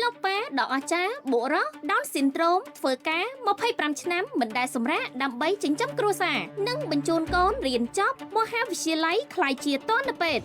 លោកប៉ាដ៏អស្ចារ្យបុរស Down syndrome ធ្វើការ25ឆ្នាំមិនដែលសម្រាកដើម្បីចិញ្ចឹមគ្រួសារនិងបញ្ជូនកូនរៀនចប់មហាវិទ្យាល័យក្លាយជាទណ្ឌពេទ្យ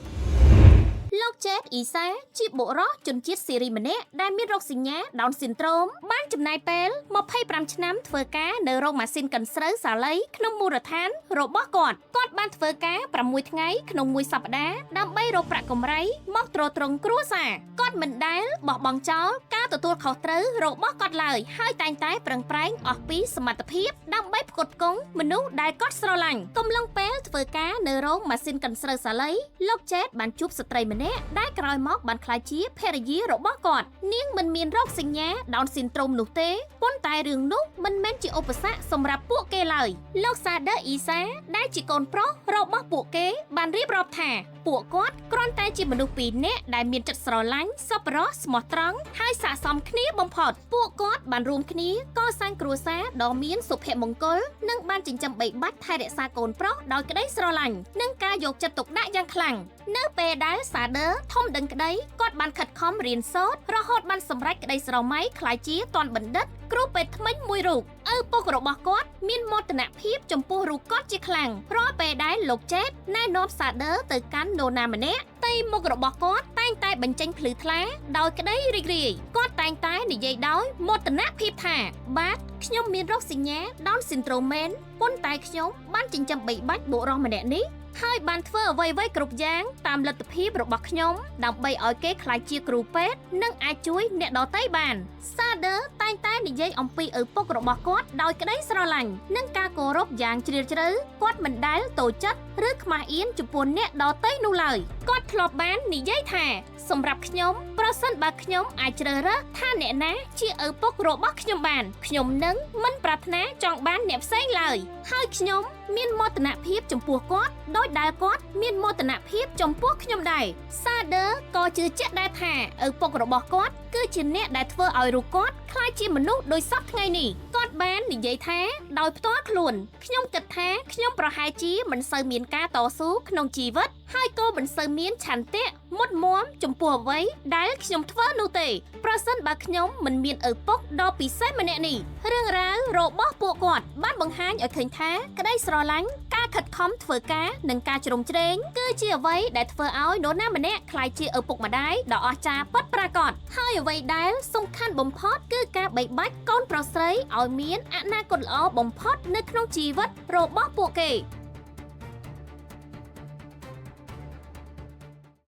លោកចេតអ៊ីសាជាបុរសជនជាតិសេរីម្នាក់ដែលមានរោគសញ្ញា Down syndrome បានចំណាយពេល25ឆ្នាំធ្វើការនៅរោងម៉ាស៊ីនកិនស្រូវសាលីក្នុងមូលដ្ឋានរបស់គាត់បានធ្វើការ6ថ្ងៃក្នុងមួយសប្តាហ៍ដើម្បីរកប្រាក់កម្រៃមកទ្រទ្រង់គ្រួសារគាត់មិនដែលបោះបង់ចោលការទទួលខុសត្រូវរបស់គាត់ឡើយហើយតែងតែប្រឹងប្រែងអស់ពីសមត្ថភាពដើម្បីផ្គត់ផ្គង់មនុស្សដែលគាត់ស្រឡាញ់កំឡុងពេលធ្វើការនៅរោងម៉ាស៊ីនកិនស្រូវសាលីលោកចេតបានជួបស្ត្រីម្នាក់ដែលក្រោយមកបានក្លាយជាភរិយារបស់គាត់នាងមិនមានរោគសញ្ញា Down syndrome នោះទេប៉ុន្តែរឿងនោះមិនមែនជាឧបសគ្គសម្រាប់ពួកគេឡើយលោកសាដឺអ៊ីសាដែលជាកូនប្រុសរបស់ពួកគេបានរៀបរាប់ថាពួកគាត់គ្រាន់តែជាមនុស្សពីរនាក់ដែលមានចិត្តស្រឡាញ់សប្បុរសស្មោះត្រង់ហើយស័ក្តិសមគ្នាបំផុតពួកគាត់បានរួមគ្នាកសាងគ្រួសារដ៏មានសុភមង្គលនិងបានចិញ្ចឹមបីបាច់ថែរក្សាកូនប្រុសដោយក្តីស្រឡាញ់និងការយកចិត្តទុកដាក់យ៉ាងខ្លាំងនៅពេលដែលសាដឺធំដឹងក្តីគាត់បានខិតខំរៀនសូត្ររហូតបានសម្រេចក្តីស្រមៃក្លាយជាទាន់បណ្ឌិតគ្រូពេទ្យថ្មិញមួយរូបឪពុករបស់គាត់មានមោទនភាពចំពោះរូបគាត់ជាខ្លាំងរាល់ពេលដែលលោកចេតណែនាំសាដឺទៅកាន់នរណាម្នាក់ទីមុខរបស់គាត់តែងតែបញ្ចេញភ្លឺថ្លាដោយក្តីរីករាយគាត់តែងតែនិយាយដោយមោទនភាពថាបាទខ្ញុំមានរោគសញ្ញា Down syndrome មែនប៉ុន្តែខ្ញុំបានចិញ្ចឹមបីបាច់បុរសម្នាក់នេះហើយបានធ្វើអ្វីៗគ្រប់យ៉ាងតាមលទ្ធភាពរបស់ខ្ញុំដើម្បីឲ្យគេក្លាយជាគ្រូពេទ្យនិងអាចជួយអ្នកដទៃបានសាដឺតែងតែនិយាយអំពីឪពុករបស់គាត់ដោយក្តីស្រឡាញ់និងការគោរពយ៉ាងជ្រាលជ្រៅគាត់មិនដែលតូចចិត្តឬខ្មាស់អៀនចំពោះអ្នកដទៃនោះឡើយគាត់ធ្លាប់បាននិយាយថាសម្រាប់ខ្ញុំប្រសិនបើខ្ញុំអាចជ្រើសរើសថាអ្នកណាជាឪពុករបស់ខ្ញុំបានខ្ញុំនឹងមិនប្រាថ្នាចង់បានអ្នកផ្សេងឡើយហើយខ្ញុំមានមោទនភាពចំពោះគាត់ដោយដែលគាត់មានមោទនភាពចំពោះខ្ញុំដែរសាដឺក៏ជឿជាក់ដែរថាឪពុករបស់គាត់គឺជាអ្នកដែលធ្វើឲ្យរូបគាត់ក្លាយជាមនុស្សដូចសពថ្ងៃនេះគាត់បាននិយាយថាដោយផ្ទាល់ខ្លួនខ្ញុំគិតថាខ្ញុំប្រហែលជាមិនសូវមានការតស៊ូក្នុងជីវិតហើយក៏មិនសូវមានឆន្ទៈមុតមាំចំពោះអ្វីដែលខ្ញុំធ្វើនោះទេប្រសិនបើខ្ញុំមិនមានឪពុកដ៏ពិសេសម្នាក់នេះរឿងរ៉ាវរបស់ពួកគាត់បានបង្ហាញឲ្យឃើញថាក្តីស្រឡាញ់ការខិតខំធ្វើការនិងការជ្រោមជ្រែងគឺជាអ្វីដែលធ្វើឲ្យនរណាម្នាក់ក្លាយជាឪពុកម្ដាយដ៏អស្ចារ្យពិតប្រាកដហើយអ្វីដែលសំខាន់បំផុតគឺការបីបាច់កូនប្រុសស្រីឲ្យមានអនាគតល្អបំផុតនៅក្នុងជីវិតរបស់ពួកគេ